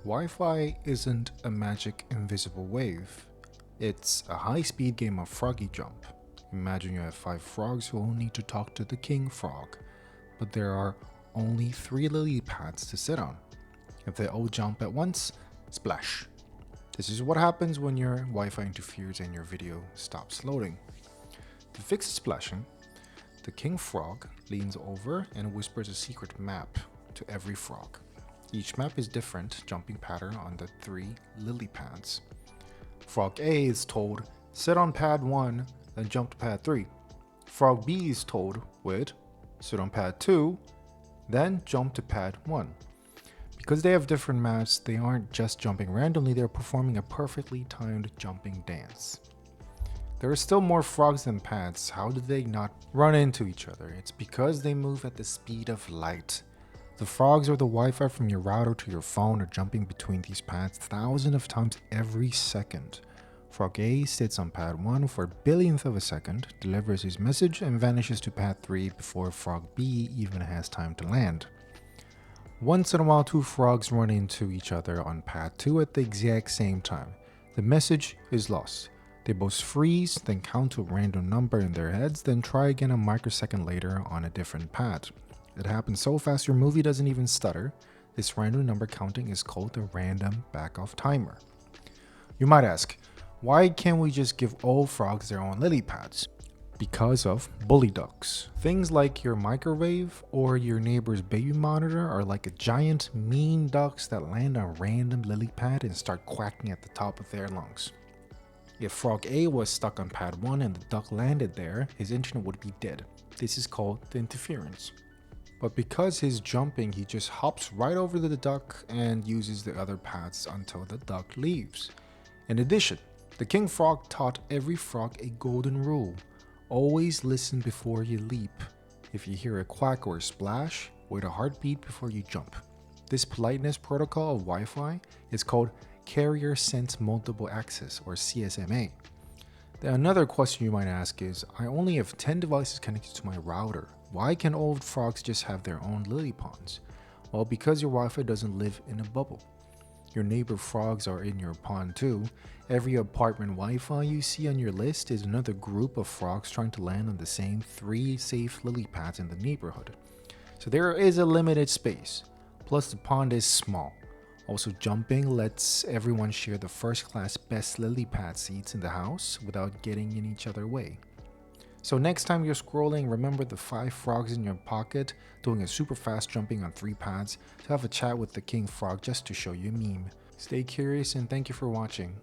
Wi-Fi isn't a magic invisible wave. It's a high-speed game of froggy jump. Imagine you have 5 frogs who all need to talk to the king frog, but there are only 3 lily pads to sit on. If they all jump at once, splash. This is what happens when your Wi-Fi interferes and your video stops loading. To fix the splashing, the king frog leans over and whispers a secret map to every frog. Each map is different jumping pattern on the 3 lily pads. Frog A is told, sit on pad 1, then jump to pad 3. Frog B is told with, sit on pad 2, then jump to pad 1. Because they have different maps, they aren't just jumping randomly, they're performing a perfectly timed jumping dance. There are still more frogs than pads. How did they not run into each other? It's because they move at the speed of light. The frogs or the Wi-Fi from your router to your phone are jumping between these pads thousands of times every second. Frog A sits on pad 1 for a billionth of a second, delivers his message, and vanishes to pad 3 before Frog B even has time to land. Once in a while, 2 frogs run into each other on pad 2 at the exact same time. The message is lost. They both freeze, then count to a random number in their heads, then try again a microsecond later on a different pad. It happens so fast your movie doesn't even stutter. This random number counting is called the random back-off timer. You might ask, why can't we just give all frogs their own lily pads? Because of bully ducks. Things like your microwave or your neighbor's baby monitor are like a giant mean ducks that land on random lily pad and start quacking at the top of their lungs. If frog A was stuck on pad 1 and the duck landed there, his internet would be dead. This is called the interference. But because he's jumping, he just hops right over to the duck and uses the other pads until the duck leaves. In addition, the king frog taught every frog a golden rule. Always listen before you leap. If you hear a quack or a splash, wait a heartbeat before you jump. This politeness protocol of Wi-Fi is called Carrier Sense Multiple Access, or CSMA. Then another question you might ask is, I only have 10 devices connected to my router. Why can't all frogs just have their own lily ponds? Well, because your Wi-Fi doesn't live in a bubble. Your neighbor frogs are in your pond too. Every apartment Wi-Fi you see on your list is another group of frogs trying to land on the same 3 safe lily pads in the neighborhood. So there is a limited space. Plus the pond is small. Also, jumping lets everyone share the first-class best lily pad seats in the house without getting in each other's way. So next time you're scrolling, remember the 5 frogs in your pocket doing a super fast jumping on 3 pads to have a chat with the king frog just to show you a meme. Stay curious and thank you for watching.